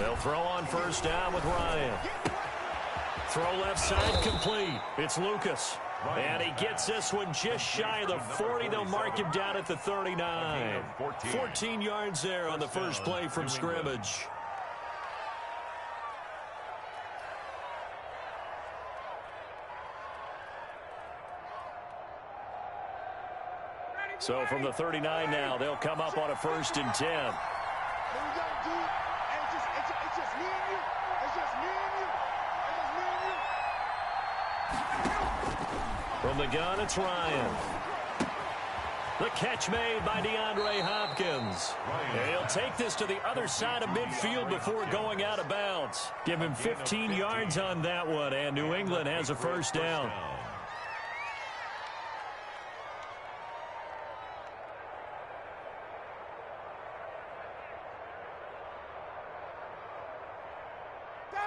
They'll throw on first down with Ryan. Throw left side complete. It's Lucas. And he gets this one just shy of the 40. They'll mark him down at the 39. 14 yards there on the first play from scrimmage. So from the 39 now, they'll come up on a 1st and 10. From the gun, it's Ryan. The catch made by DeAndre Hopkins. And he'll take this to the other side of midfield before going out of bounds. Give him 15 yards on that one, and New England has a first down.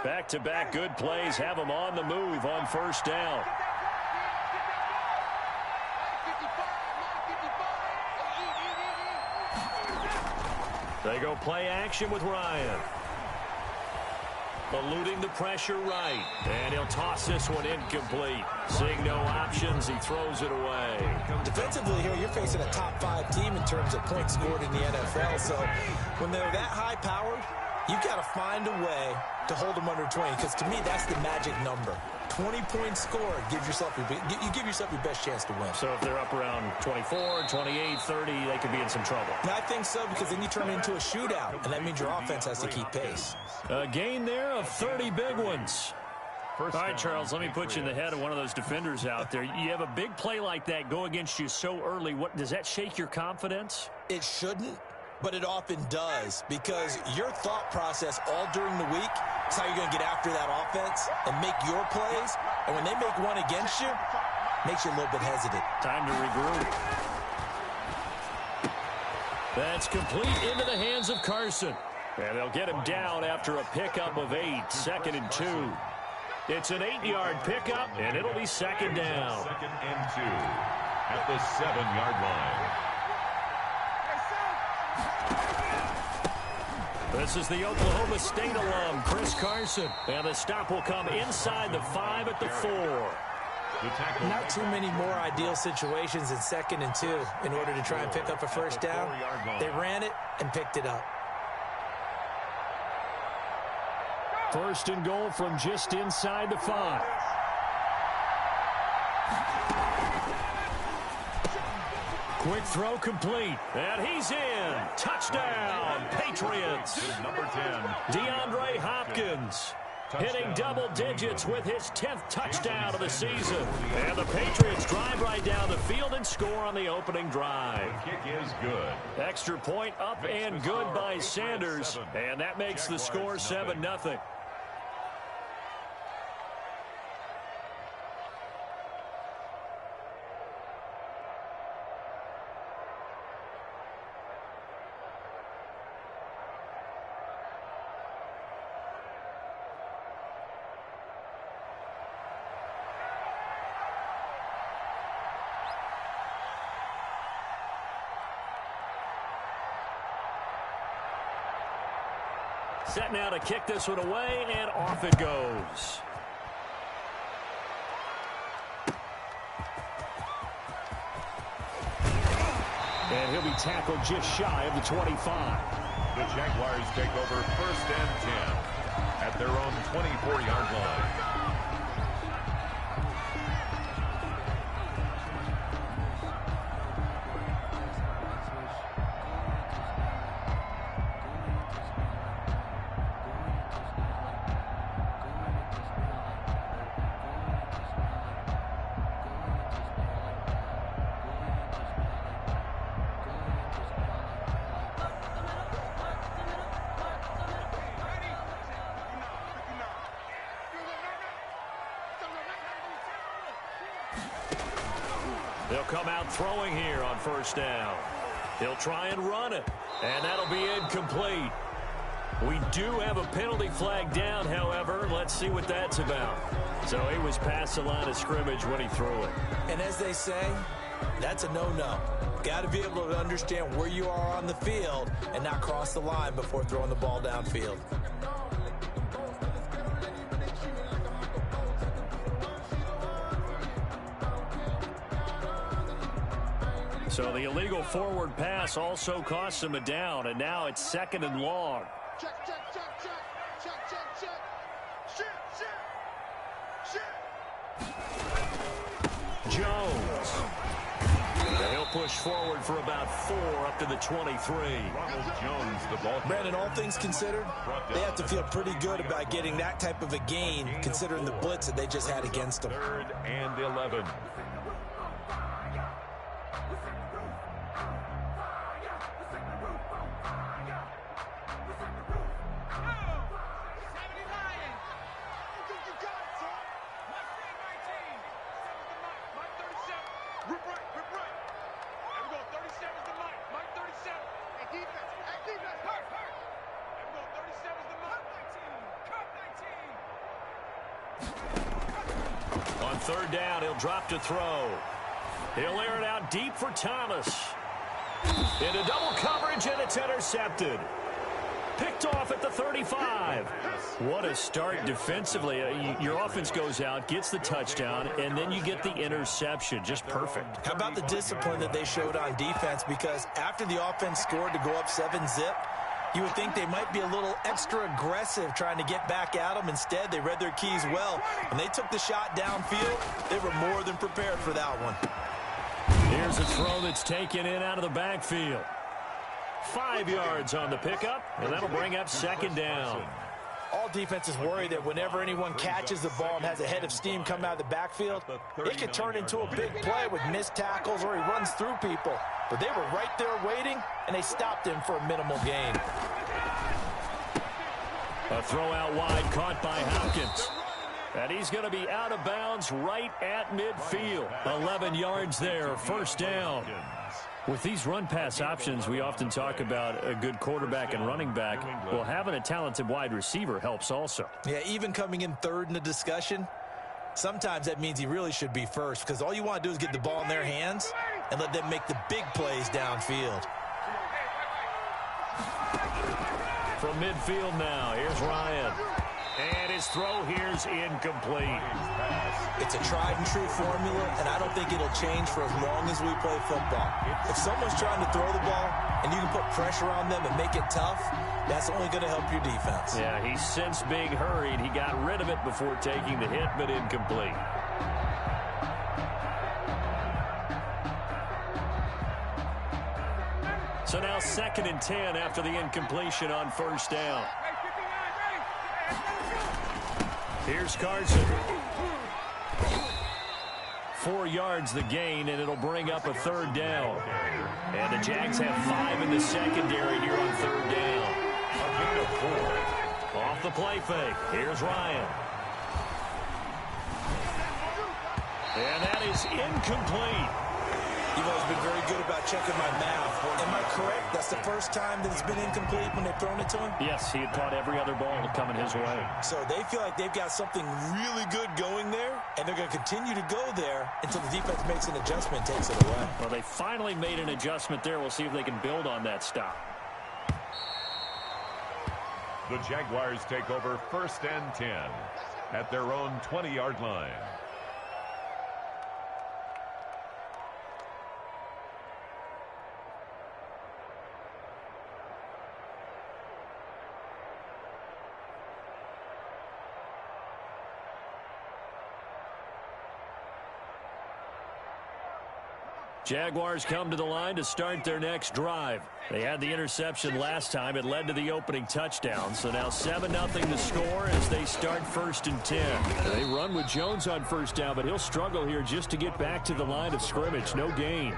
Back-to-back good plays have them on the move on first down. They go play action with Ryan. Eluding the pressure right. And he'll toss this one incomplete. Seeing no options, he throws it away. Defensively here, you're facing a top 5 team in terms of points scored in the NFL. So when they're that high-powered, you've got to find a way to hold them under 20, because to me, that's the magic number. 20 points scored, you give yourself your best chance to win. So if they're up around 24, 28, 30, they could be in some trouble. And I think so, because then you turn it into a shootout, and that means your offense has to keep pace. A gain there of 30 big ones. All right, Charles, let me put you in the head of one of those defenders out there. You have a big play like that go against you so early. Does that shake your confidence? It shouldn't, but it often does, because your thought process all during the week is how you're going to get after that offense and make your plays. And when they make one against you, it makes you a little bit hesitant. Time to regroup. That's complete into the hands of Carson. And they'll get him down after a pickup of 8, 2nd and 2. It's an 8-yard pickup, and it'll be 2nd down. 2nd and 2 at the 7-yard line. This is the Oklahoma State alum, Chris Carson. And the stop will come inside the 5 at the 4. Not too many more ideal situations in 2nd and 2 in order to try and pick up a first down. They ran it and picked it up. 1st and goal from just inside the 5. Quick throw complete. And he's in. Touchdown, Patriots. Number 10. DeAndre Hopkins. Hitting double digits with his 10th touchdown of the season. And the Patriots drive right down the field and score on the opening drive. The kick is good. Extra point up and good by Sanders. And that makes the score 7-0. Set now to kick this one away, and off it goes. And he'll be tackled just shy of the 25. The Jaguars take over 1st and 10 at their own 24-yard line. They'll come out throwing here on 1st down. He'll try and run it, and that'll be incomplete. We do have a penalty flag down, however. Let's see what that's about. So he was past the line of scrimmage when he threw it. And as they say, that's a no-no. Got to be able to understand where you are on the field and not cross the line before throwing the ball downfield. So the illegal forward pass also costs him a down, and now it's 2nd and long. Check, check, check, check, check, check, check. Shit. Jones. And he'll push forward for about 4 up to the 23. Ronald Jones, the ball. Brandon, all things considered, they have to feel pretty good about getting that type of a gain, considering the blitz that they just had against them. 3rd and 11. On 3rd down, he'll drop to throw. He'll air it out deep for Thomas. Into double coverage, and it's intercepted. Picked off at the 35. What a start defensively. Your offense goes out, gets the touchdown, and then you get the interception. Just perfect. How about the discipline that they showed on defense? Because after the offense scored to go up 7-zip, you would think they might be a little extra aggressive trying to get back at them. Instead, they read their keys well. When they took the shot downfield, they were more than prepared for that one. Here's a throw that's taken in out of the backfield. 5 yards on the pickup, and that'll bring up 2nd down. All defenses worry that whenever anyone catches the ball and has a head of steam come out of the backfield, it could turn into a big play with missed tackles or he runs through people. But they were right there waiting, and they stopped him for a minimal gain. A throw out wide caught by Hopkins. And he's going to be out of bounds right at midfield. 11 yards there, 1st down. With these run-pass options, we often talk about a good quarterback and running back. Well, having a talented wide receiver helps also. Yeah, even coming in 3rd in the discussion, sometimes that means he really should be first, because all you want to do is get the ball in their hands and let them make the big plays downfield. From midfield now, here's Ryan. And his throw here's incomplete. It's a tried-and-true formula, and I don't think it'll change for as long as we play football. If someone's trying to throw the ball and you can put pressure on them and make it tough, that's only going to help your defense. Yeah, he's since being hurried. He got rid of it before taking the hit, but incomplete. So now 2nd and 10 after the incompletion on 1st down. Here's Carson. 4 yards the gain, and it'll bring up a 3rd down. And the Jags have 5 in the secondary here on 3rd down. A gain of 4. Off the play fake. Here's Ryan. And that is incomplete. You've always been very good about checking my math. Am I correct? That's the first time that it's been incomplete when they've thrown it to him? Yes, he had caught every other ball coming his way. So they feel like they've got something really good going there, and they're going to continue to go there until the defense makes an adjustment and takes it away. Well, they finally made an adjustment there. We'll see if they can build on that stop. The Jaguars take over 1st and 10 at their own 20-yard line. Jaguars come to the line to start their next drive. They had the interception last time. It led to the opening touchdown. So now 7-0 to score as they start 1st and 10. They run with Jones on 1st down, but he'll struggle here just to get back to the line of scrimmage. No gain.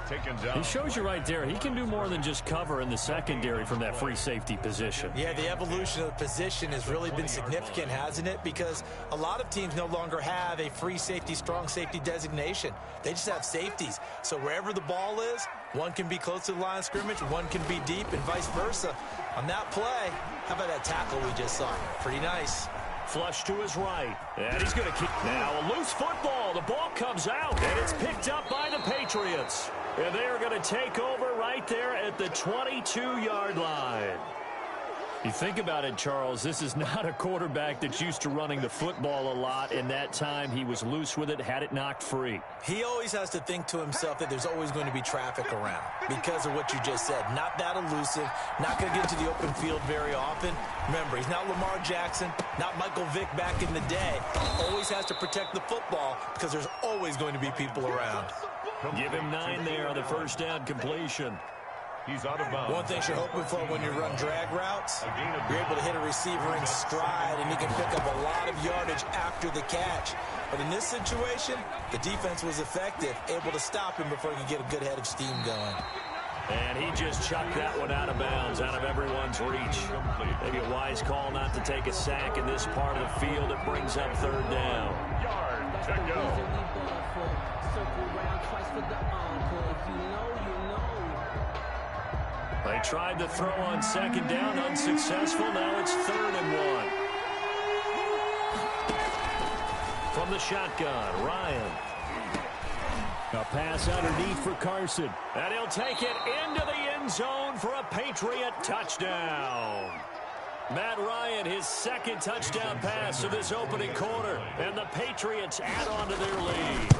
Taken down. He shows you right there, he can do more than just cover in the secondary from that free safety position. Yeah, the evolution of the position has really been significant, hasn't it? Because a lot of teams no longer have a free safety, strong safety designation. They just have safeties. So wherever the ball is, one can be close to the line of scrimmage, one can be deep, and vice versa. On that play, how about that tackle we just saw? Pretty nice. Flush to his right. And he's going to kick. Now a loose football. The ball comes out, and it's picked up by the Patriots. And they are going to take over right there at the 22-yard line. You think about it, Charles, this is not a quarterback that's used to running the football a lot, and that time he was loose with it, had it knocked free. He always has to think to himself that there's always going to be traffic around because of what you just said. Not that elusive, not going to get to the open field very often. Remember, he's not Lamar Jackson, not Michael Vick back in the day. Always has to protect the football because there's always going to be people around. Give him 9 there on the first down completion. He's out of bounds. One thing you're hoping for when you run drag routes, you're able to hit a receiver in stride, and he can pick up a lot of yardage after the catch. But in this situation, the defense was effective, able to stop him before he could get a good head of steam going. And he just chucked that one out of bounds, out of everyone's reach. Maybe a wise call not to take a sack in this part of the field. It brings up third down. Yard to go. They tried to throw on second down, unsuccessful. Now it's 3rd and 1. From the shotgun, Ryan. A pass underneath for Carson. And he'll take it into the end zone for a Patriot touchdown. Matt Ryan, his 2nd touchdown pass of this opening quarter. And the Patriots add on to their lead.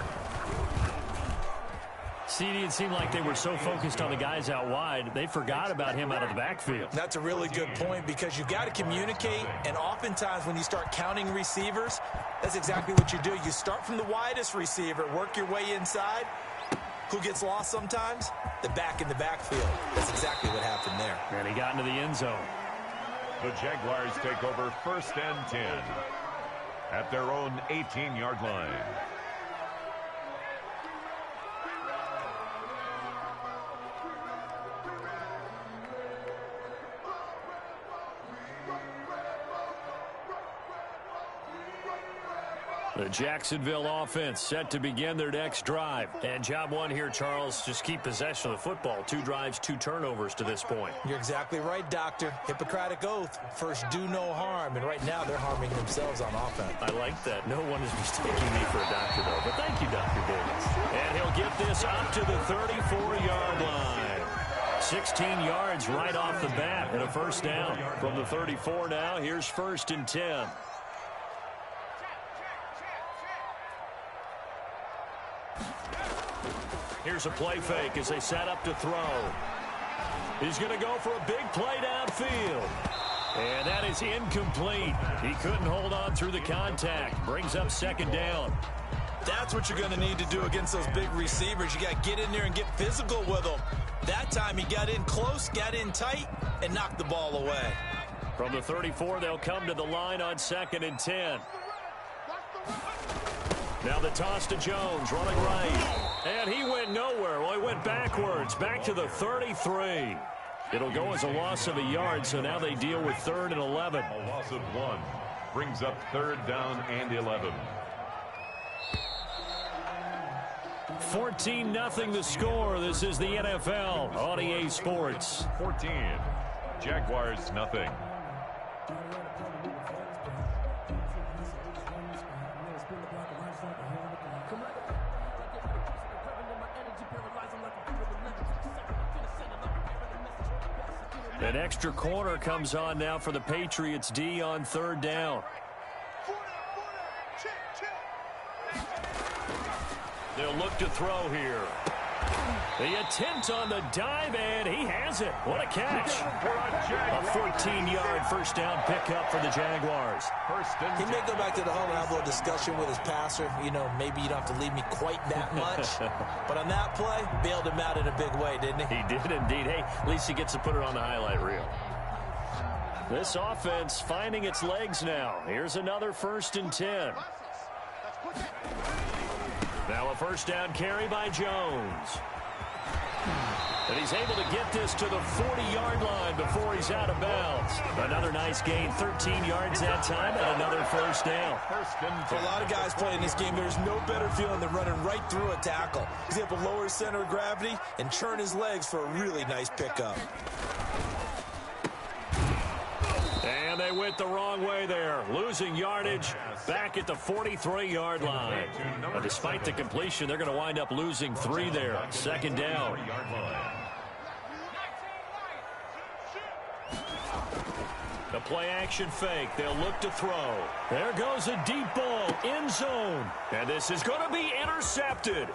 CD, it seemed like they were so focused on the guys out wide, they forgot about him out of the backfield. That's a really good point because you've got to communicate, and oftentimes when you start counting receivers, that's exactly what you do. You start from the widest receiver, work your way inside. Who gets lost sometimes? The back in the backfield. That's exactly what happened there. And he got into the end zone. The Jaguars take over 1st and 10 at their own 18-yard line. The Jacksonville offense set to begin their next drive. And job one here, Charles, just keep possession of the football. 2 drives, 2 turnovers to this point. You're exactly right, Doctor. Hippocratic oath. First, do no harm. And right now, they're harming themselves on offense. I like that. No one is mistaking me for a doctor, though. But thank you, Dr. Davis. And he'll get this up to the 34-yard line. 16 yards right off the bat and a first down. From the 34 now, here's 1st and 10. Here's a play fake as they set up to throw. He's going to go for a big play downfield. And that is incomplete. He couldn't hold on through the contact. Brings up 2nd down. That's what you're going to need to do against those big receivers. You got to get in there and get physical with them. That time he got in close, got in tight, and knocked the ball away. From the 34, they'll come to the line on 2nd and 10. Now the toss to Jones, running right. And he went nowhere. Well, he went backwards, back to the 33. It'll go as a loss of a yard, so now they deal with 3rd and 11. A loss of 1 brings up 3rd down and 11. 14-0 the score. This is the NFL on EA Sports. 14. Jaguars nothing. An extra corner comes on now for the Patriots D on 3rd down. They'll look to throw here. The attempt on the dive, and he has it. What a catch. A 14-yard first down pickup for the Jaguars. He may go back to the huddle and have a little discussion with his passer. You know, maybe you don't have to leave me quite that much. But on that play, bailed him out in a big way, didn't he? He did indeed. Hey, at least he gets to put it on the highlight reel. This offense finding its legs now. Here's another 1st and 10. Now a first down carry by Jones. And he's able to get this to the 40-yard line before he's out of bounds. Another nice gain, 13 yards that time, and another first down. For a lot of guys playing this game, there's no better feeling than running right through a tackle. He's able to lower his center of gravity and turn his legs for a really nice pickup. And they went the wrong way there, losing yardage back at the 43-yard line. But despite the completion, they're going to wind up losing 3 there. 2nd down. A play-action fake. They'll look to throw. There goes a deep ball, end zone. And this is going to be intercepted.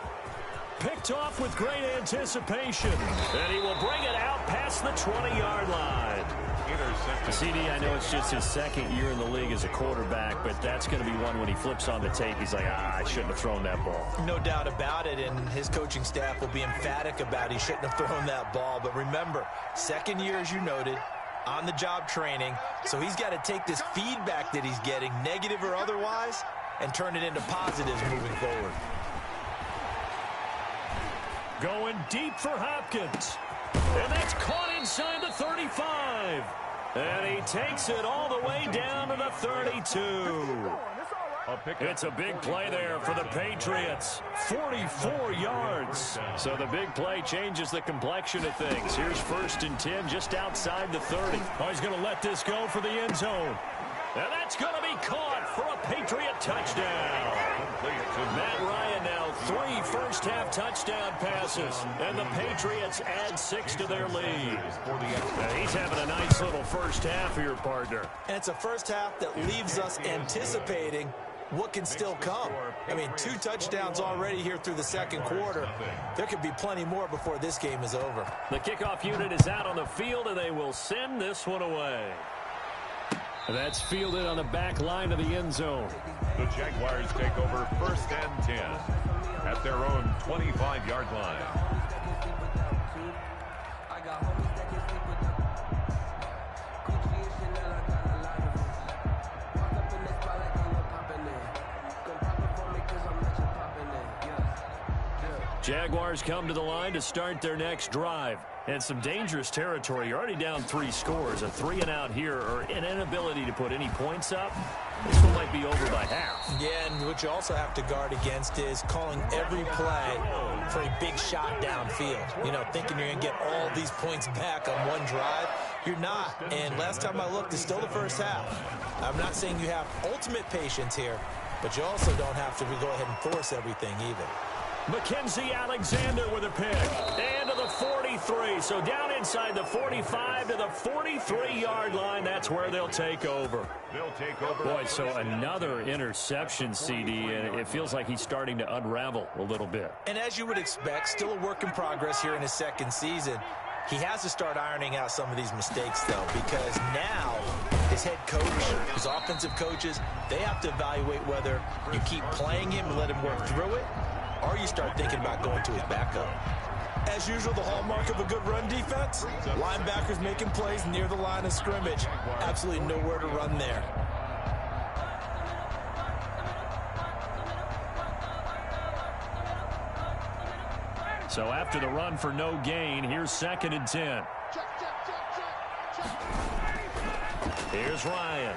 Picked off with great anticipation. And he will bring it out past the 20-yard line. Intercepted. CD, I know it's just his second year in the league as a quarterback, but that's going to be one when he flips on the tape. He's like, I shouldn't have thrown that ball. No doubt about it, and his coaching staff will be emphatic about he shouldn't have thrown that ball. But remember, second year, as you noted, on-the-job training, so he's got to take this feedback that he's getting, negative or otherwise, and turn it into positives moving forward. Going deep for Hopkins. And that's caught inside the 35. And he takes it all the way down to the 32. It's a big play there for the Patriots. 44 yards. So the big play changes the complexion of things. Here's 1st and 10 just outside the 30. Oh, he's going to let this go for the end zone. And that's going to be caught for a Patriot touchdown. Matt Ryan now 3 first-half touchdown passes. And the Patriots add 6 to their lead. Now he's having a nice little first half here, partner. And it's a first half that leaves us anticipating what can still come. I mean, 2 touchdowns already here through the second quarter. There could be plenty more before this game is over. The kickoff unit is out on the field, and they will send this one away. That's fielded on the back line of the end zone. The Jaguars take over 1st and 10 at their own 25-yard line. Jaguars come to the line to start their next drive. And some dangerous territory. You're already down 3 scores. A 3-and-out here, or an inability to put any points up. This one might be over by half. Yeah, and what you also have to guard against is calling every play for a big shot downfield. You know, thinking you're going to get all these points back on one drive. You're not. And last time I looked, it's still the first half. I'm not saying you have ultimate patience here, but you also don't have to go ahead and force everything either. Mackenzie Alexander with a pick. And to the 43. So down inside the 45 to the 43-yard line. That's where they'll take over. Boy, so another interception, CD, and it feels like he's starting to unravel a little bit. And as you would expect, still a work in progress here in his second season. He has to start ironing out some of these mistakes, though, because now his head coach, his offensive coaches, they have to evaluate whether you keep playing him and let him work through it, or you start thinking about going to his backup. As usual, the hallmark of a good run defense, linebackers making plays near the line of scrimmage. Absolutely nowhere to run there. So after the run for no gain, here's 2nd and 10. Here's Ryan.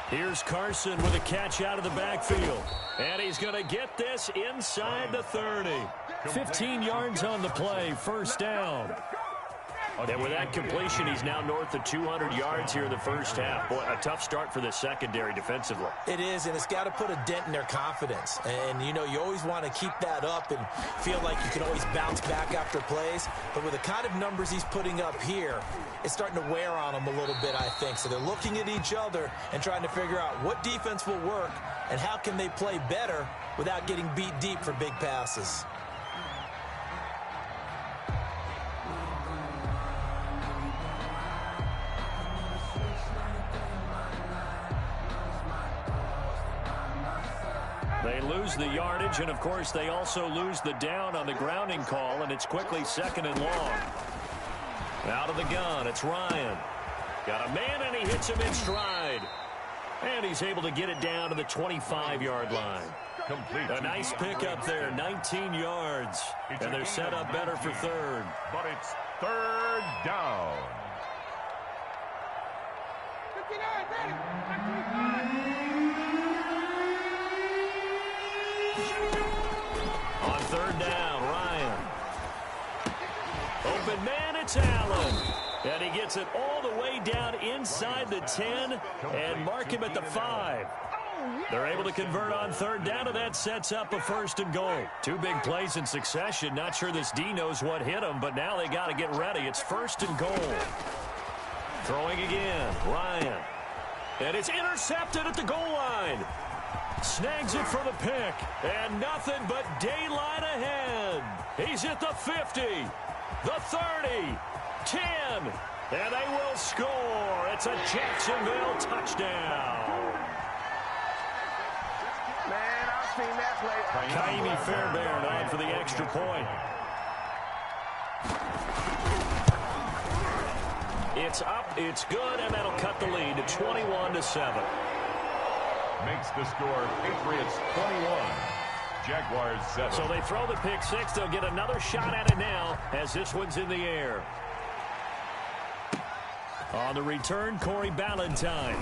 Here's Carson with a catch out of the backfield. And he's going to get this inside the 30. 15 yards on the play, 1st down. And with that completion, he's now north of 200 yards here in the first half. Boy, a tough start for the secondary defensively. It is, and it's got to put a dent in their confidence. And, you know, you always want to keep that up and feel like you can always bounce back after plays. But with the kind of numbers he's putting up here, it's starting to wear on them a little bit, I think. So they're looking at each other and trying to figure out what defense will work and how can they play better without getting beat deep for big passes. They lose the yardage, and, of course, they also lose the down on the grounding call, and it's quickly 2nd and long. Out of the gun, it's Ryan. Got a man, and he hits him in stride. And he's able to get it down to the 25-yard line. A nice pickup there, 19 yards. And they're set up better for 3rd. But it's 3rd down. On 3rd down, Ryan. Open man, it's Allen. And he gets it all the way down inside the 10 and mark him at the 5. They're able to convert on 3rd down, and that sets up a 1st and goal. 2 big plays in succession. Not sure this D knows what hit him, but now they got to get ready. It's 1st and goal. Throwing again, Ryan. And it's intercepted at the goal line. Snags it for the pick. And nothing but daylight ahead. He's at the 50, the 30, 10. And they will score. It's a Jacksonville touchdown. Man, I've seen that play. Kaimi Fairbairn on for the extra point. It's up, it's good, and that'll cut the lead to 21-7. Makes the score Patriots 21, Jaguars 7. So they throw the pick six. They'll get another shot at it now as this one's in the air. On the return, Corey Ballantyne.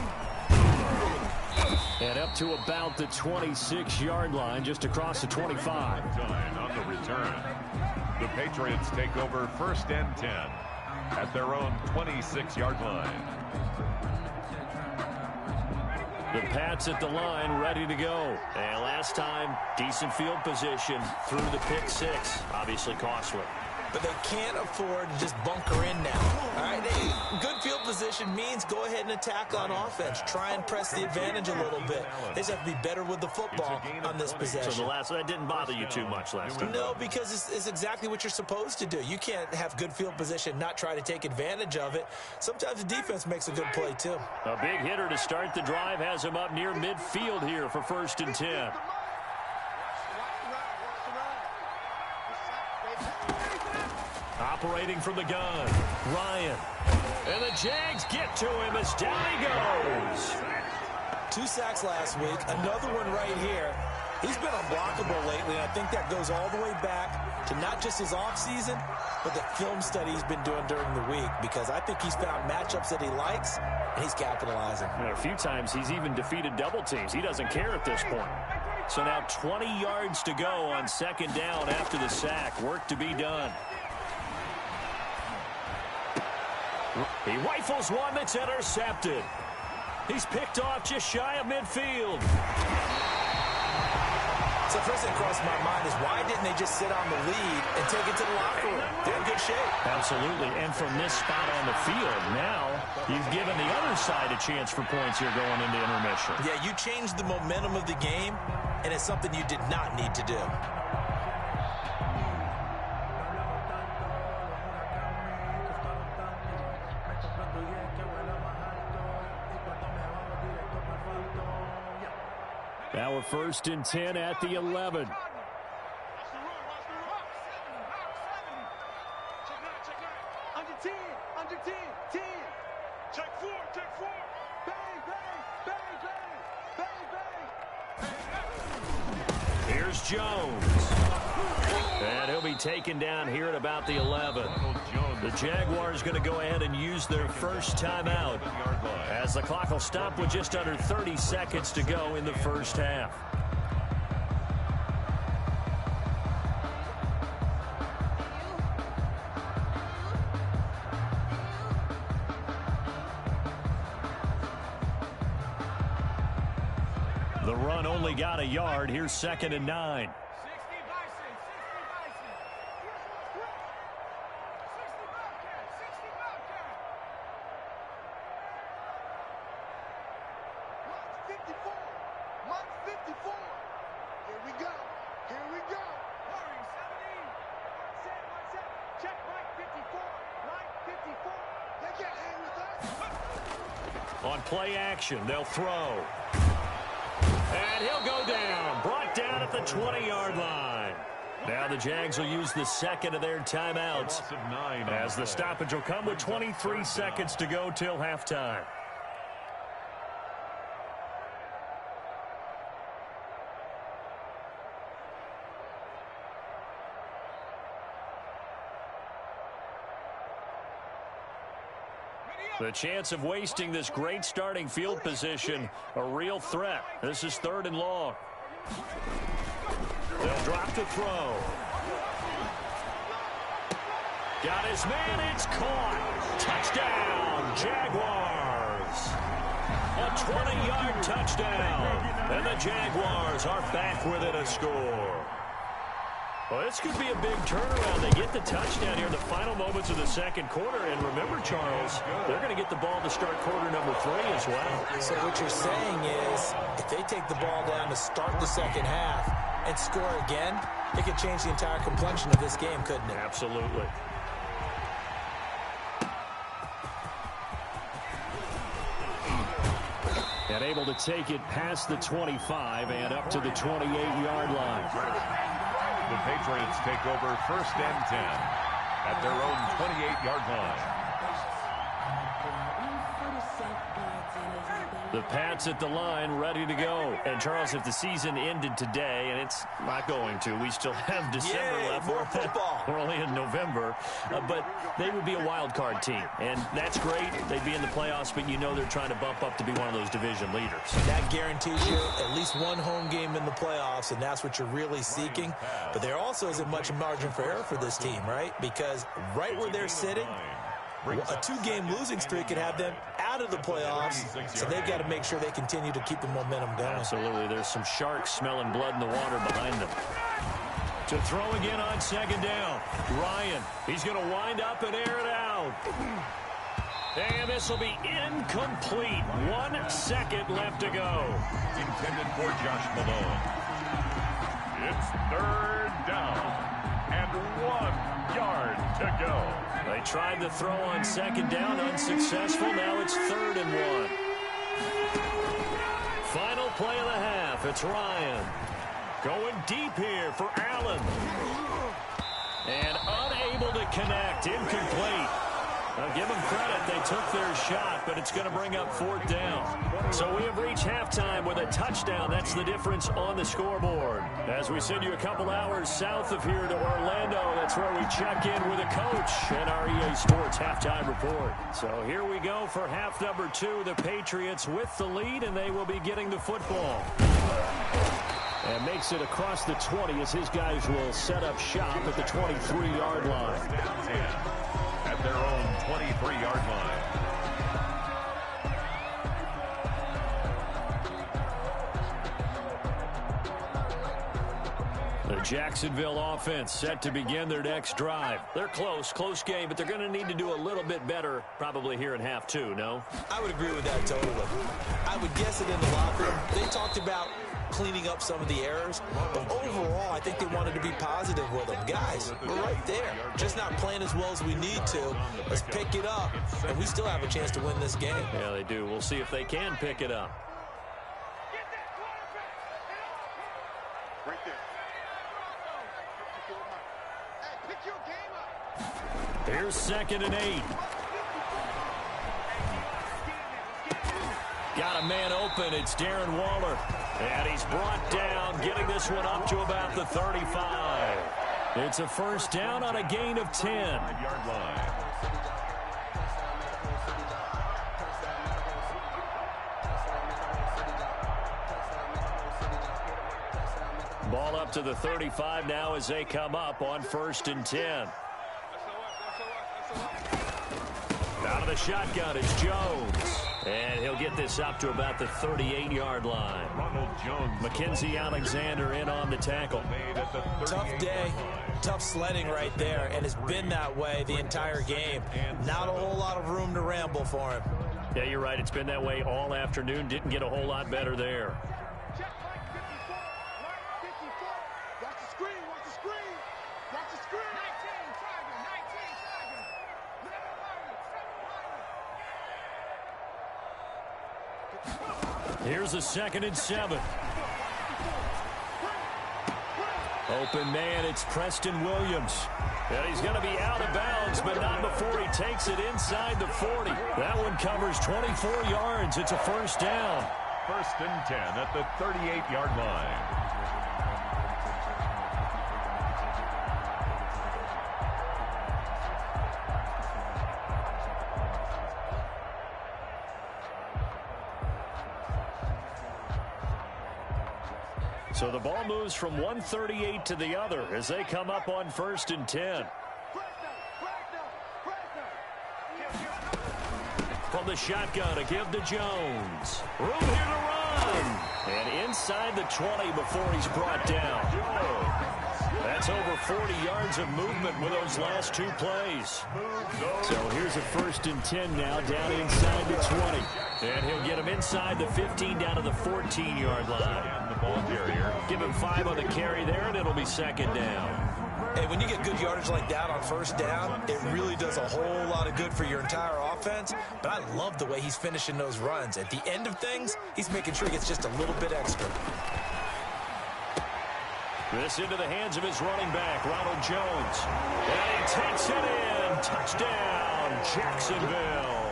And up to about the 26-yard line, just across the 25. On the return, the Patriots take over 1st and 10 at their own 26-yard line. The Pats at the line, ready to go. And last time, decent field position through the pick six. Obviously costly. But they can't afford to just bunker in now. All right, good field position means go ahead and attack on offense. Try and press the advantage a little bit. They just have to be better with the football on this possession. So that didn't bother you too much last time? No, because it's exactly what you're supposed to do. You can't have good field position, not try to take advantage of it. Sometimes the defense makes a good play, too. A big hitter to start the drive has him up near midfield here for 1st and 10. Operating from the gun, Ryan. And the Jags get to him as down he goes. 2 sacks last week, another one right here. He's been unblockable lately, and I think that goes all the way back to not just his offseason, but the film study he's been doing during the week, because I think he's found matchups that he likes, and he's capitalizing. And a few times he's even defeated double teams. He doesn't care at this point. So now 20 yards to go on 2nd down after the sack. Work to be done. He rifles one that's intercepted. He's picked off just shy of midfield. So first thing crossed my mind is why didn't they just sit on the lead and take it to the locker room? They're in good shape. Absolutely. And from this spot on the field, now you've given the other side a chance for points here going into intermission. Yeah, you changed the momentum of the game, and it's something you did not need to do. Now we're 1st and 10 at the 11. Here's Jones. And he'll be taken down here at about the 11. The Jaguars going to go ahead and use their first timeout as the clock will stop with just under 30 seconds to go in the first half. The run only got a yard. Here's 2nd and 9. On play action, they'll throw. And he'll go down. Brought down at the 20-yard line. Now the Jags will use the 2nd of their timeouts as the stoppage will come with 23 seconds to go till halftime. The chance of wasting this great starting field position, a real threat. This is 3rd and long. They'll drop to throw. Got his man, it's caught. Touchdown, Jaguars. A 20-yard touchdown. And the Jaguars are back within a score. Well, this could be a big turnaround. They get the touchdown here in the final moments of the second quarter. And remember, Charles, they're going to get the ball to start quarter number 3 as well. So what you're saying is if they take the ball down to start the second half and score again, it could change the entire complexion of this game, couldn't it? Absolutely. And able to take it past the 25 and up to the 28-yard line. The Patriots take over first and 10 at their own 28-yard line. The Pats at the line, ready to go. And, Charles, if the season ended today, and it's not going to, we still have December left. More football. We're only in November. But they would be a wild card team. And that's great. They'd be in the playoffs, but you know they're trying to bump up to be one of those division leaders. That guarantees you at least one home game in the playoffs, and that's what you're really seeking. But there also isn't much margin for error for this team, right? Because right where they're sitting, a 2-game losing streak could have them out of the playoffs, so they've got to make sure they continue to keep the momentum going. Absolutely. There's some sharks smelling blood in the water behind them. To throw again on second down. Ryan, he's going to wind up and air it out. And this will be incomplete. 1 second left to go. Intended for Josh Malone. It's third down and 1 yard to go. They tried to throw on second down, unsuccessful. Now it's 3rd and 1. Final play of the half. It's Ryan. Going deep here for Allen. And unable to connect. Incomplete. Now give them credit. They took their shot, but it's going to bring up 4th down. So we have reached halftime with a touchdown. That's the difference on the scoreboard. As we send you a couple hours south of here to Orlando, that's where we check in with a coach and our EA Sports halftime report. So here we go for half number 2. The Patriots with the lead, and they will be getting the football. And makes it across the 20 as his guys will set up shop at the 23-yard line. At their own 23-yard line. The Jacksonville offense set to begin their next drive. They're close game, but they're going to need to do a little bit better probably here in half 2, no? I would agree with that totally. I would guess it in the locker room. They talked about cleaning up some of the errors, but overall, I think they wanted to be positive with them. Guys, we're right there. Just not playing as well as we need to. Let's pick it up, and we still have a chance to win this game. Yeah, they do. We'll see if they can pick it up. Right there. Hey, pick your game up. Here's 2nd and 8. Got a man open. It's Darren Waller. And he's brought down, getting this one up to about the 35. It's a 1st down on a gain of 10. 5-yard line. Ball up to the 35 now as they come up on 1st and 10. Out of the shotgun, it's Jones. And he'll get this up to about the 38-yard line. Ronald Jones. Mackenzie Alexander in on the tackle. Tough day, tough sledding right there, and it's been that way the entire game. Not a whole lot of room to ramble for him. Yeah, you're right. It's been that way all afternoon. Didn't get a whole lot better there. Check Mike 54. Mike 54. Watch the screen. Watch the screen. Watch the screen. 19. Tiger. 19. Tiger. Here's a 2nd and 7. Open man, it's Preston Williams. And he's going to be out of bounds, but not before he takes it inside the 40. That one covers 24 yards. It's a 1st down. 1st and 10 at the 38-yard line. So the ball moves from 138 to the other as they come up on 1st and 10. From the shotgun to give to Jones. Room here to run. And inside the 20 before he's brought down. That's over 40 yards of movement with those last two plays. So here's a 1st and 10 now, down inside the 20. And he'll get him inside the 15 down to the 14-yard line. The ball carrier. Give him 5 on the carry there, and it'll be 2nd down. Hey, when you get good yardage like that on 1st down, it really does a whole lot of good for your entire offense. But I love the way he's finishing those runs. At the end of things, he's making sure he gets just a little bit extra. This into the hands of his running back, Ronald Jones. And he takes it in. Touchdown, Jacksonville.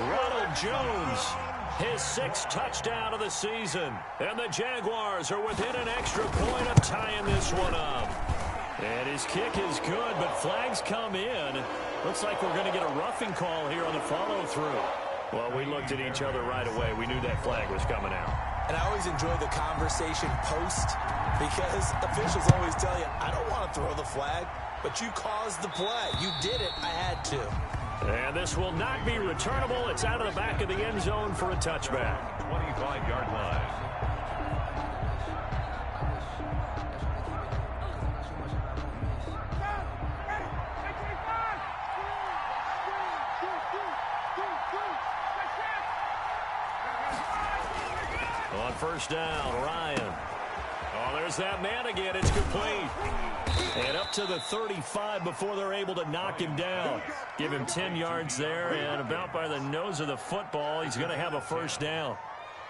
Ronald Jones, his 6th touchdown of the season. And the Jaguars are within an extra point of tying this one up. And his kick is good, but flags come in. Looks like we're going to get a roughing call here on the follow-through. Well, we looked at each other right away. We knew that flag was coming out. And I always enjoy the conversation post because officials always tell you, I don't want to throw the flag, but you caused the play. You did it. I had to. And this will not be returnable. It's out of the back of the end zone for a touchback. 25-yard line. On 1st down, Ryan. Oh, there's that man again. It's complete. And up to the 35 before they're able to knock him down. Give him 10 yards there, and about by the nose of the football, he's going to have a 1st down.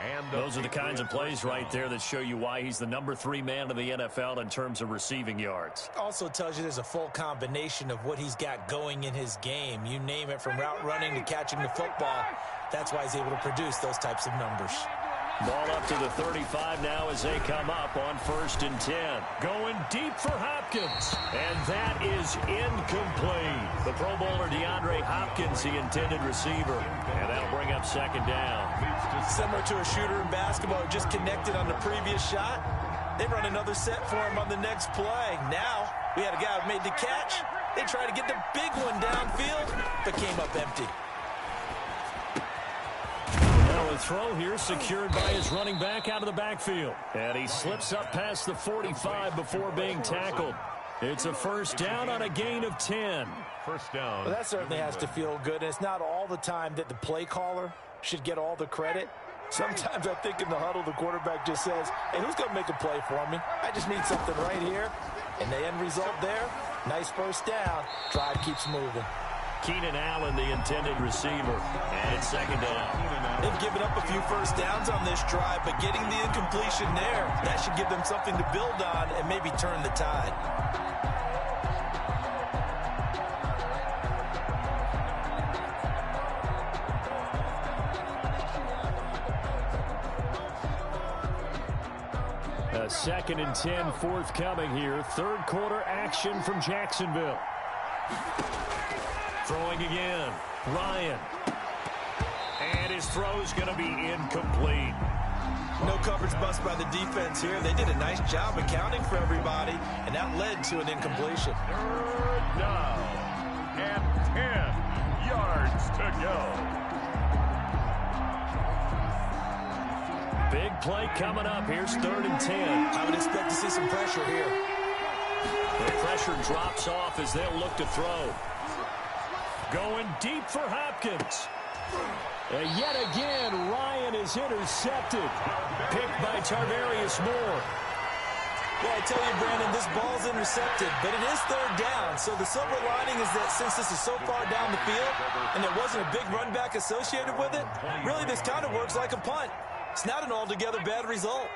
And those are the kinds of plays right there that show you why he's the number 3 man in the NFL in terms of receiving yards. Also tells you there's a full combination of what he's got going in his game. You name it, from route running to catching the football. That's why he's able to produce those types of numbers. Ball up to the 35 now as they come up on 1st and 10. Going deep for Hopkins. And that is incomplete. The Pro Bowler DeAndre Hopkins, the intended receiver. And that'll bring up 2nd down. Similar to a shooter in basketball who just connected on the previous shot. They run another set for him on the next play. Now, we had a guy who made the catch. They tried to get the big one downfield, but came up empty. A throw here secured by his running back out of the backfield. And he slips up past the 45 before being tackled. It's a 1st down on a gain of 10. 1st down. Well, that certainly has to feel good. And it's not all the time that the play caller should get all the credit. Sometimes I think in the huddle, the quarterback just says, hey, who's going to make a play for me? I just need something right here. And the end result there, nice 1st down. Drive keeps moving. Keenan Allen, the intended receiver. And it's 2nd down. They've given up a few 1st downs on this drive, but getting the incompletion there, that should give them something to build on and maybe turn the tide. A 2nd and 10 forthcoming here. 3rd quarter action from Jacksonville. Throwing again, Ryan. And his throw's going to be incomplete. No coverage bust by the defense here. They did a nice job accounting for everybody, and that led to an incompletion. 3rd down and 10 yards to go. Big play coming up. Here's 3rd and 10. I would expect to see some pressure here. The pressure drops off as they'll look to throw. Going deep for Hopkins. And yet again, Ryan is intercepted. Picked by Tarvarius Moore. Well, I tell you, Brandon, this ball's intercepted, but it is 3rd down. So the silver lining is that since this is so far down the field and there wasn't a big run back associated with it, really this kind of works like a punt. It's not an altogether bad result.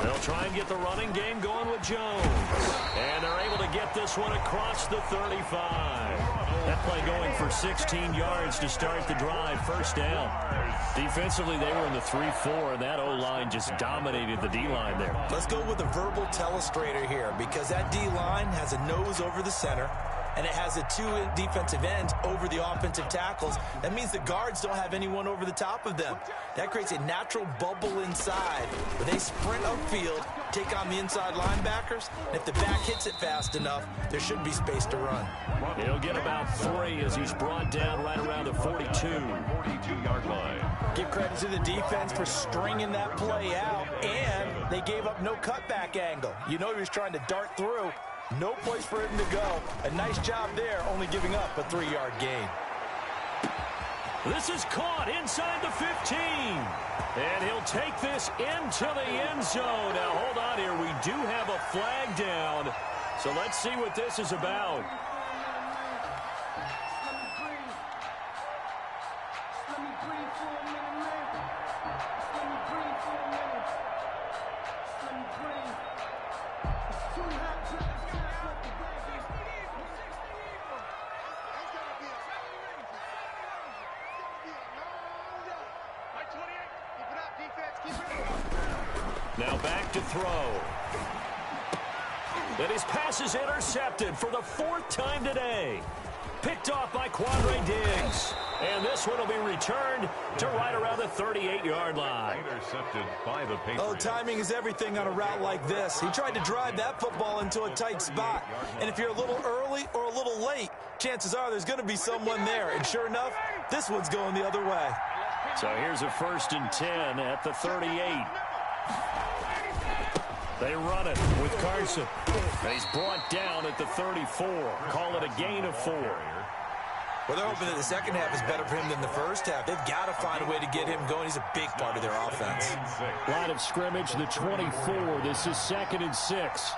They'll try and get the running game going with Jones. And they're able to get this one across the 35. That play going for 16 yards to start the drive. 1st down. Defensively, they were in the 3-4. That O-line just dominated the D-line there. Let's go with a verbal telestrator here because that D-line has a nose over the center. and it has the two defensive ends over the offensive tackles. That means the guards don't have anyone over the top of them. That creates a natural bubble inside where they sprint upfield, take on the inside linebackers, and if the back hits it fast enough, there should be space to run. He'll get about 3 as he's brought down right around the 42-yard line. Give credit to the defense for stringing that play out, and they gave up no cutback angle. You know he was trying to dart through. No place for him to go. A nice job there, only giving up a 3-yard gain. This is caught inside the 15. And he'll take this into the end zone. Now, hold on here. We do have a flag down. So let's see what this is about. Now back to throw. And his pass is intercepted for the 4th time today. Picked off by Quandre Diggs. And this one will be returned to right around the 38-yard line. Intercepted by the Patriots. Oh, timing is everything on a route like this. He tried to drive that football into a tight spot. And if you're a little early or a little late, chances are there's going to be someone there. And sure enough, this one's going the other way. So here's a 1st and 10 at the 38. They run it with Carson. And he's brought down at the 34. Call it a gain of 4. Well, they're hoping that the second half is better for him than the first half. They've got to find a way to get him going. He's a big part of their offense. Line of scrimmage, the 24. This is 2nd and 6.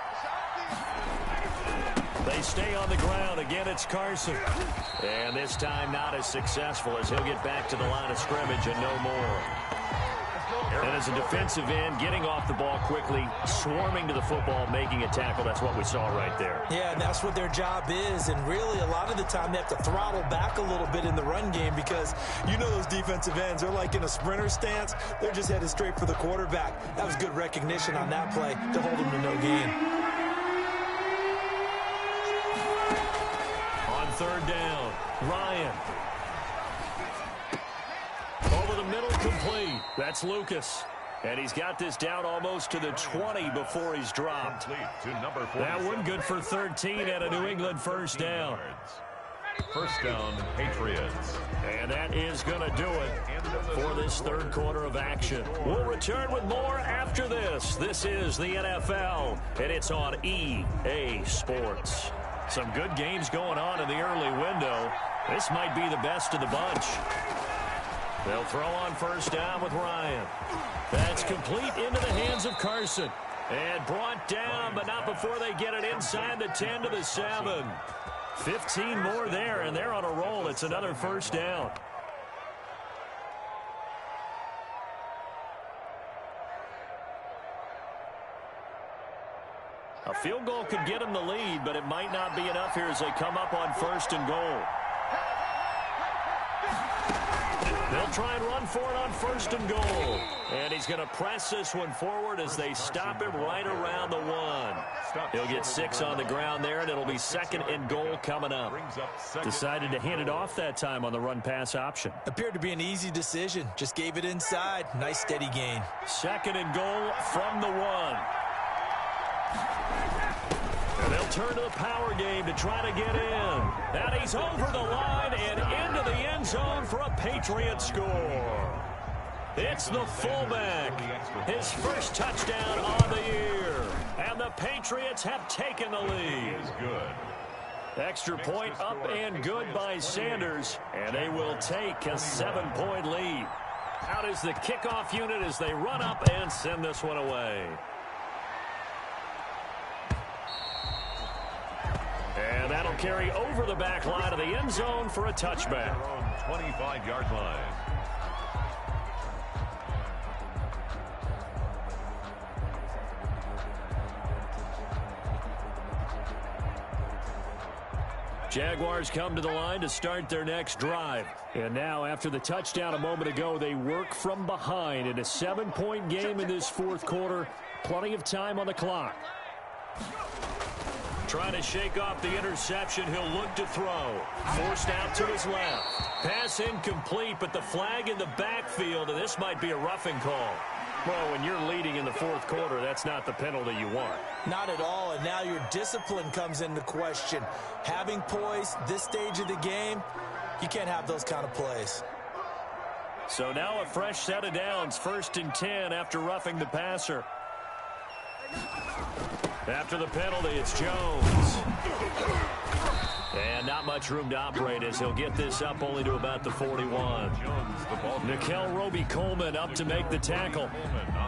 They stay on the ground. Again, it's Carson. And this time not as successful as he'll get back to the line of scrimmage and no more. And as a defensive end, getting off the ball quickly, swarming to the football, making a tackle, that's what we saw right there. Yeah, and that's what their job is. And really, a lot of the time, they have to throttle back a little bit in the run game because you know those defensive ends, they're like in a sprinter stance. They're just headed straight for the quarterback. That was good recognition on that play to hold him to no gain. On 3rd down, Ryan. Over the middle, complete. That's Lucas. And he's got this down almost to the 20 before he's dropped. That one good for 13 and a New England 1st down. 1st down, Patriots. And that is going to do it for this 3rd quarter of action. We'll return with more after this. This is the NFL, and it's on EA Sports. Some good games going on in the early window. This might be the best of the bunch. They'll throw on 1st down with Ryan. That's complete into the hands of Carson. And brought down, but not before they get it inside the 10 to the 7. 15 more there, and they're on a roll. It's another 1st down. A field goal could get them the lead, but it might not be enough here as they come up on 1st and goal. They'll try and run for it on 1st and goal. And he's going to press this one forward as they stop him right around the 1. He'll get 6 on the ground there, and it'll be 2nd and goal coming up. Decided to hand it off that time on the run-pass option. Appeared to be an easy decision. Just gave it inside. Nice steady gain. 2nd and goal from the 1. And they'll turn to the power game to try to get in. And he's over the line and into the end zone for a Patriot score. It's the fullback. His 1st touchdown on the year. And the Patriots have taken the lead. Extra point up and good by Sanders. And they will take a 7-point lead. Out is the kickoff unit as they run up and send this one away. And that'll carry over the back line of the end zone for a touchback. 25-yard line. Jaguars come to the line to start their next drive. And now, after the touchdown a moment ago, they work from behind in a 7-point game in this 4th quarter. Plenty of time on the clock. Trying to shake off the interception. He'll look to throw. Forced out to his left. Pass incomplete, but the flag in the backfield, and this might be a roughing call. Well, when you're leading in the fourth quarter, that's not the penalty you want. Not at all, and now your discipline comes into question. Having poise this stage of the game, you can't have those kind of plays. So now a fresh set of downs, 1st and 10 after roughing the passer. After the penalty, it's Jones. And not much room to operate as he'll get this up only to about the 41. Nickel Roby-Coleman up to make the tackle.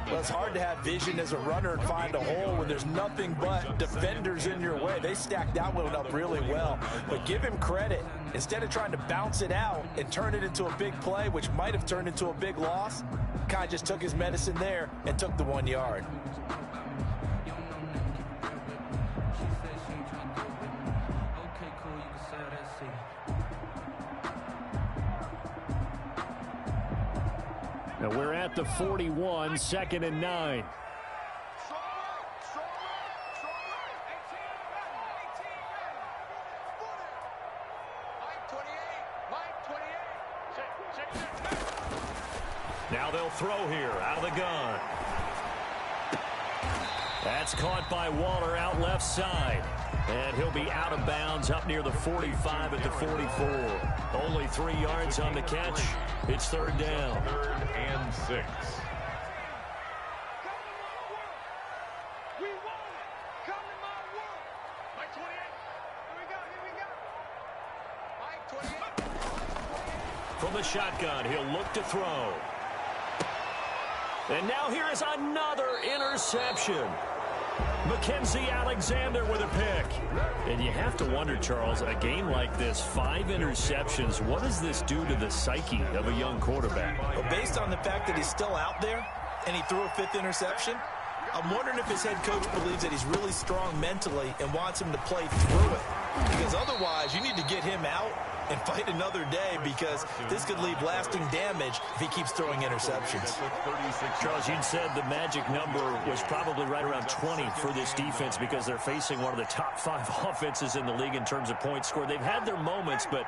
Well, it's hard to have vision as a runner and find a hole when there's nothing but defenders in your way. They stacked that one up really well. But give him credit. Instead of trying to bounce it out and turn it into a big play, which might have turned into a big loss, Kai just took his medicine there and took the 1 yard. Now we're at the 41, 2nd and 9. Now they'll throw here out of the gun. That's caught by Waller out left side. And he'll be out of bounds up near the 45 at the 44. Only 3 yards on the catch. It's 3rd down. 3rd and 6. From the shotgun, he'll look to throw. And now here is another interception. Mackenzie Alexander with a pick. And you have to wonder, Charles, a game like this, 5 interceptions, what does this do to the psyche of a young quarterback? Well, based on the fact that he's still out there and he threw a 5th interception, I'm wondering if his head coach believes that he's really strong mentally and wants him to play through it. Because otherwise, you need to get him out and fight another day, because this could leave lasting damage if he keeps throwing interceptions. Charles, you'd said the magic number was probably right around 20 for this defense because they're facing one of the top 5 offenses in the league in terms of points scored. They've had their moments, but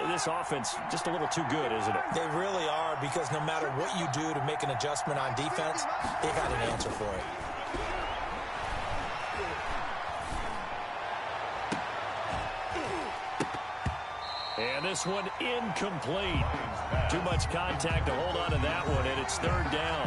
this offense just a little too good, isn't it? They really are, because no matter what you do to make an adjustment on defense, they've had an answer for it. And this one incomplete. Too much contact to hold on to that one, and it's 3rd down.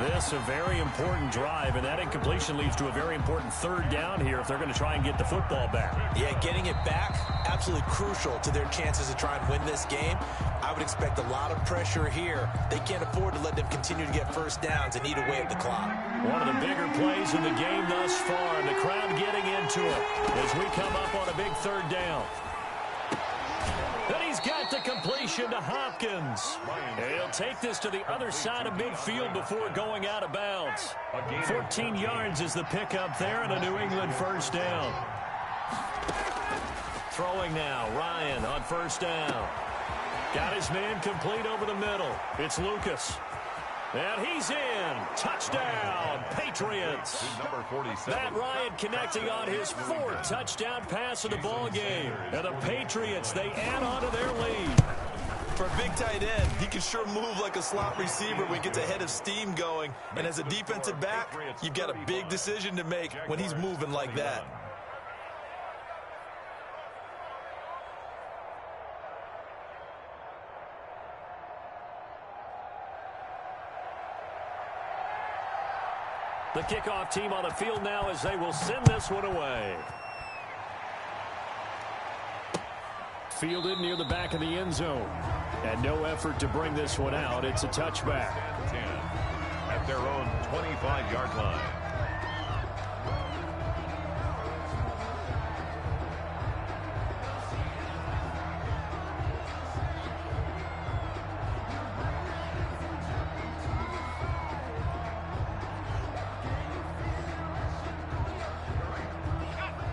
This a very important drive, and that incompletion leads to a very important 3rd down here if they're going to try and get the football back. Yeah, getting it back, absolutely crucial to their chances to try and win this game. I would expect a lot of pressure here. They can't afford to let them continue to get 1st downs and eat away at the clock. One of the bigger plays in the game thus far. The crowd getting into it as we come up on a big 3rd down. Then he's got the completion to Hopkins. He'll take this to the other side of midfield before going out of bounds. 14 yards is the pickup there, and a New England 1st down. Throwing now, Ryan on 1st down. Got his man complete over the middle. It's Lucas. And he's in. Touchdown, Patriots. Matt Ryan connecting on his 4th touchdown pass of the ball game. And the Patriots, they add on to their lead. For a big tight end, he can sure move like a slot receiver when he gets a head of steam going. And as a defensive back, you've got a big decision to make when he's moving like that. The kickoff team on the field now as they will send this one away. Fielded near the back of the end zone. And no effort to bring this one out. It's a touchback. 10 at their own 25-yard line.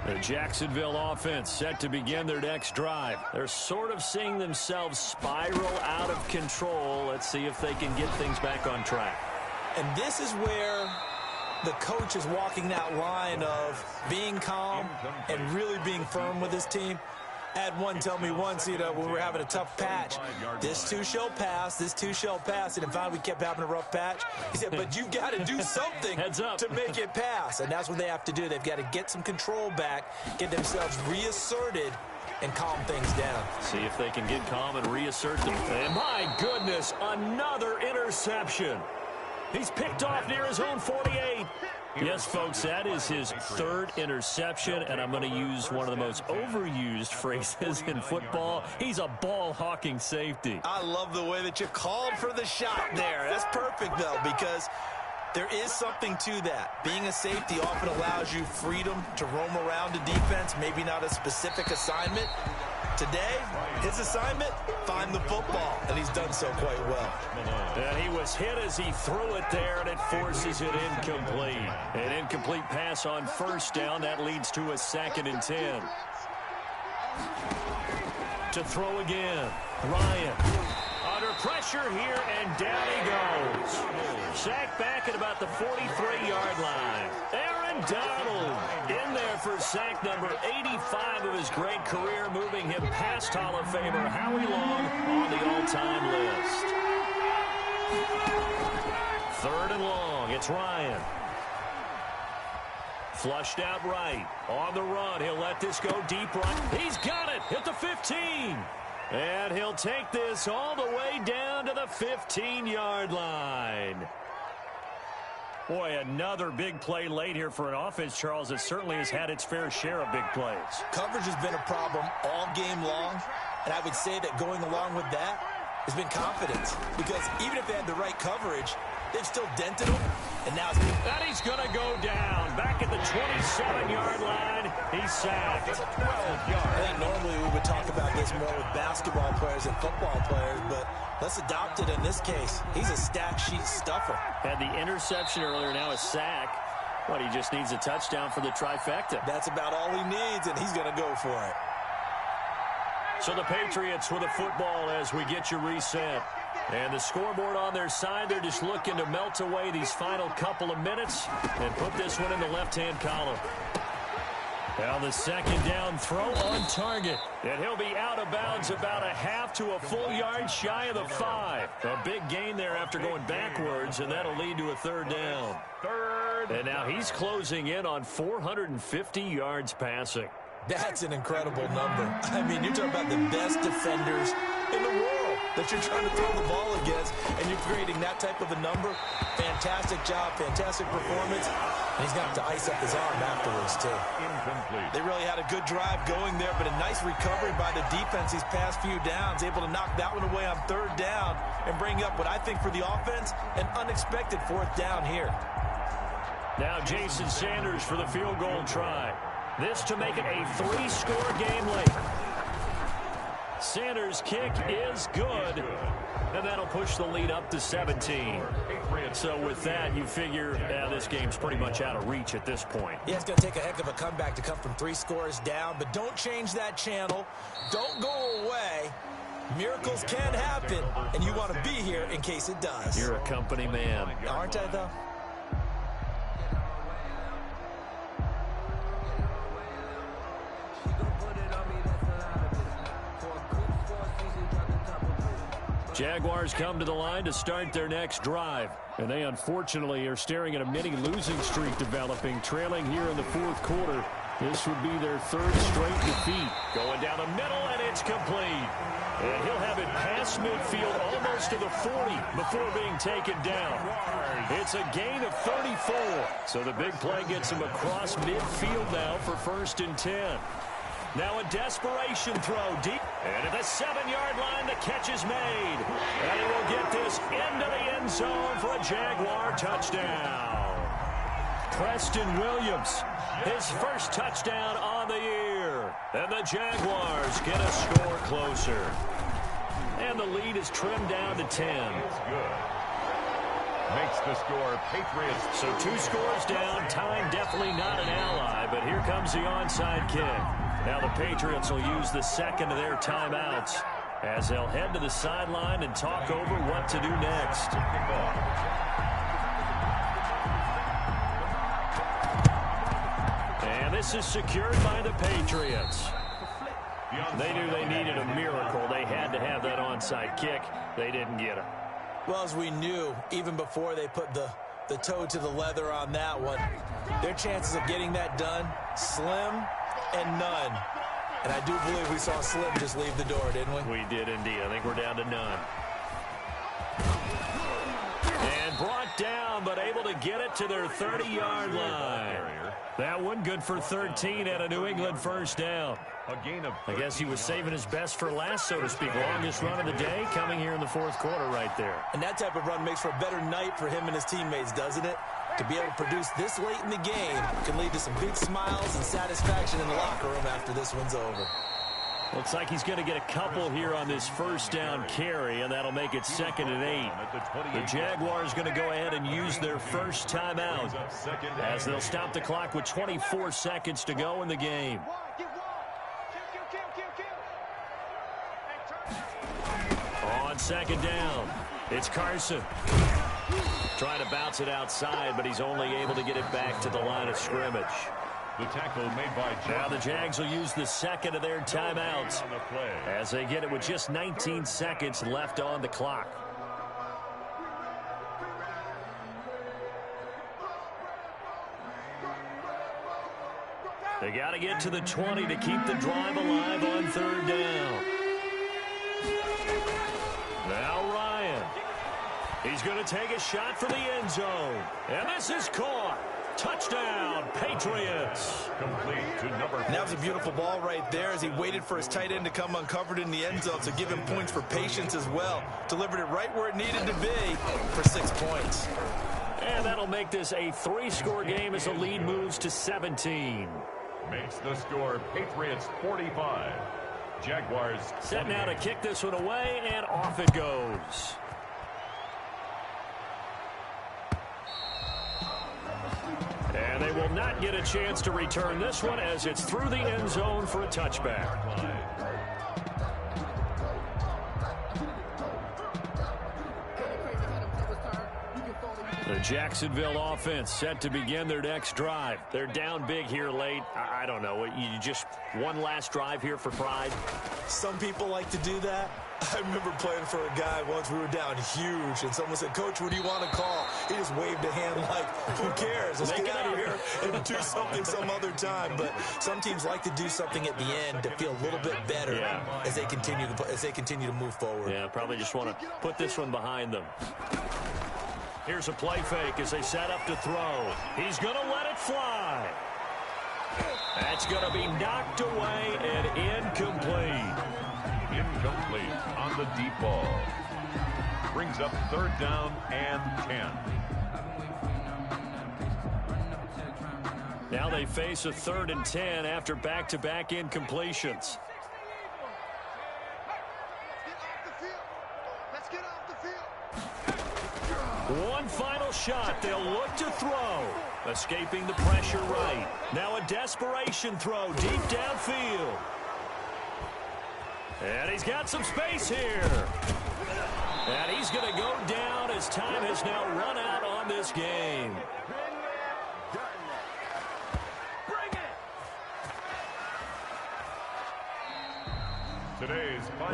The Jacksonville offense set to begin their next drive. They're sort of seeing themselves spiral out of control. Let's see if they can get things back on track. And this is where the coach is walking that line of being calm and really being firm with his team. I had one tell me once, when we were having a tough patch, this too shall pass, this too shall pass. And finally we kept having a rough patch. He said, but you've got to do something to make it pass. And that's what they have to do. They've got to get some control back, get themselves reasserted, and calm things down. See if they can get calm and reassert them. And my goodness, another interception. He's picked off near his own 48. Yes, folks, that is his third interception, and I'm going to use one of the most overused phrases in football. He's a ball-hawking safety. I love the way that you called for the shot there. That's perfect, though, because there is something to that. Being a safety often allows you freedom to roam around the defense, maybe not a specific assignment. Today, his assignment, find the football, and he's done so quite well. And he was hit as he threw it there, and it forces it incomplete. An incomplete pass on first down. That leads to a 2nd and 10. To throw again, Ryan. Under pressure here, and down he goes. Sacked back at about the 43-yard line. Aaron Donald in there for sack number 85 of his great career, moving him past Hall of Famer Howie Long on the all-time list. 3rd and long, it's Ryan. Flushed out right, on the run. He'll let this go deep right. He's got it at the 15. And he'll take this all the way down to the 15-yard line. Boy, another big play late here for an offense, Charles, that certainly has had its fair share of big plays. Coverage has been a problem all game long, and I would say that going along with that has been confidence. Because even if they had the right coverage, they've still dented him, and now he's going to go down. Back at the 27-yard line, he's sacked. I think normally we would talk about this more with basketball players and football players, but let's adopt it in this case. He's a stat sheet stuffer. Had the interception earlier, now a sack. But he just needs a touchdown for the trifecta. That's about all he needs, and he's going to go for it. So the Patriots with a football as we get you reset. And the scoreboard on their side, they're just looking to melt away these final couple of minutes and put this one in the left-hand column. Now the 2nd down throw on target. And he'll be out of bounds about a half to a full yard shy of the 5. A big gain there after going backwards, and that'll lead to a 3rd down. And now he's closing in on 450 yards passing. That's an incredible number. I mean, you're talking about the best defenders in the world that you're trying to throw the ball against, and you're creating that type of a number. Fantastic job, fantastic performance. And he's going to have to ice up his arm afterwards, too. Incomplete. They really had a good drive going there, but a nice recovery by the defense these past few downs, able to knock that one away on 3rd down and bring up what I think for the offense, an unexpected 4th down here. Now Jason Sanders for the field goal try. This to make it a 3-score game late. Sanders' kick is good, and that'll push the lead up to 17. So with that, you figure this game's pretty much out of reach at this point. Yeah, it's going to take a heck of a comeback to come from 3 scores down, but don't change that channel. Don't go away. Miracles can happen, and you want to be here in case it does. You're a company man. Aren't I, though? Jaguars come to the line to start their next drive. And they unfortunately are staring at a mini losing streak developing, trailing here in the 4th quarter. This would be their 3rd straight defeat. Going down the middle, and it's complete. And he'll have it past midfield almost to the 40 before being taken down. It's a gain of 34. So the big play gets him across midfield now for 1st and 10. Now a desperation throw deep. And at the 7-yard line, the catch is made. And he will get this into the end zone for a Jaguar touchdown. Preston Williams, his first touchdown on the year. And the Jaguars get a score closer. And the lead is trimmed down to 10. Makes the score Patriots. So 2 scores down. Time definitely not an ally, but here comes the onside kick. Now the Patriots will use the 2nd of their timeouts as they'll head to the sideline and talk over what to do next. this is secured by the Patriots. They knew they needed a miracle. They had to have that onside kick. They didn't get it. Well, as we knew, even before they put the toe to the leather on that one, their chances of getting that done, slim and none. And I do believe we saw Slim just leave the door, didn't we? We did indeed. I think we're down to none. And brought down, but able to get it to their 30-yard line. That one good for 13 and a New England first down. I guess he was saving his best for last, so to speak. Longest run of the day coming here in the fourth quarter right there. And that type of run makes for a better night for him and his teammates, doesn't it? To be able to produce this late in the game can lead to some big smiles and satisfaction in the locker room after this one's over. Looks like he's going to get a couple here on this first down carry, and that'll make it 2nd and 8. The Jaguars going to go ahead and use their first timeout as they'll stop the clock with 24 seconds to go in the game. On 2nd down, it's Carson. Trying to bounce it outside, but he's only able to get it back to the line of scrimmage. The tackle made by Jags. Now the Jags will use the second of their timeouts as they get it with just 19 seconds left on the clock. They got to get to the 20 to keep the drive alive on 3rd down. Now Ryan. He's going to take a shot for the end zone. And this is caught. Touchdown, Patriots. Complete to number 4. And that was a beautiful ball right there as he waited for his tight end to come uncovered in the end zone, so give him points for patience as well. Delivered it right where it needed to be for 6 points. And that'll make this a 3-score game as the lead moves to 17. Makes the score Patriots 45. Jaguars set now to kick this one away, and off it goes. And they will not get a chance to return this one as it's through the end zone for a touchback. The Jacksonville offense set to begin their next drive. They're down big here late. I don't know. You just one last drive here for pride? Some people like to do that. I remember playing for a guy once. We were down huge, and someone said, "Coach, what do you want to call?" He just waved a hand like, who cares? Let's get out of here and do something some other time. But some teams like to do something at the end to feel a little bit better as they continue to move forward. Yeah, probably just want to put this one behind them. Here's a play fake as they set up to throw. He's going to let it fly. That's going to be knocked away and incomplete. Incomplete on the deep ball. Brings up 3rd down and 10. Now they face a 3rd and 10 after back-to-back incompletions. One final shot. They'll look to throw. Escaping the pressure right. Now a desperation throw deep downfield. And he's got some space here. And he's going to go down as time has now run out on this game.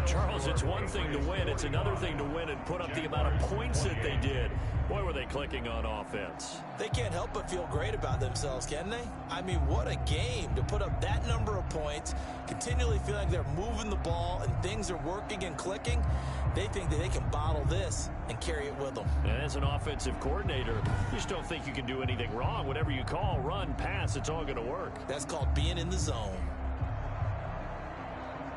Charles, it's one thing to win. It's another thing to win and put up the amount of points that they did. Boy, were they clicking on offense. They can't help but feel great about themselves, can they? I mean, what a game to put up that number of points, continually feel like they're moving the ball and things are working and clicking. They think that they can bottle this and carry it with them. And as an offensive coordinator, you just don't think you can do anything wrong. Whatever you call, run, pass, it's all going to work. That's called being in the zone.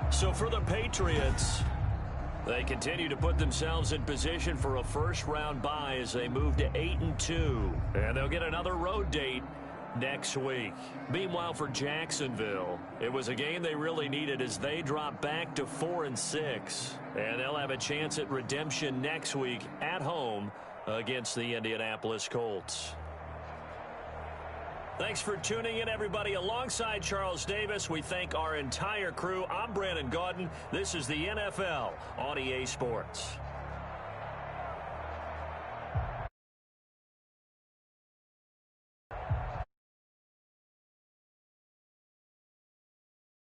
So for the Patriots, they continue to put themselves in position for a first-round bye as they move to 8-2. And they'll get another road date next week. Meanwhile, for Jacksonville, it was a game they really needed as they drop back to 4-6. And they'll have a chance at redemption next week at home against the Indianapolis Colts. Thanks for tuning in, everybody. Alongside Charles Davis, we thank our entire crew. I'm Brandon Gaudin. This is the NFL on EA Sports.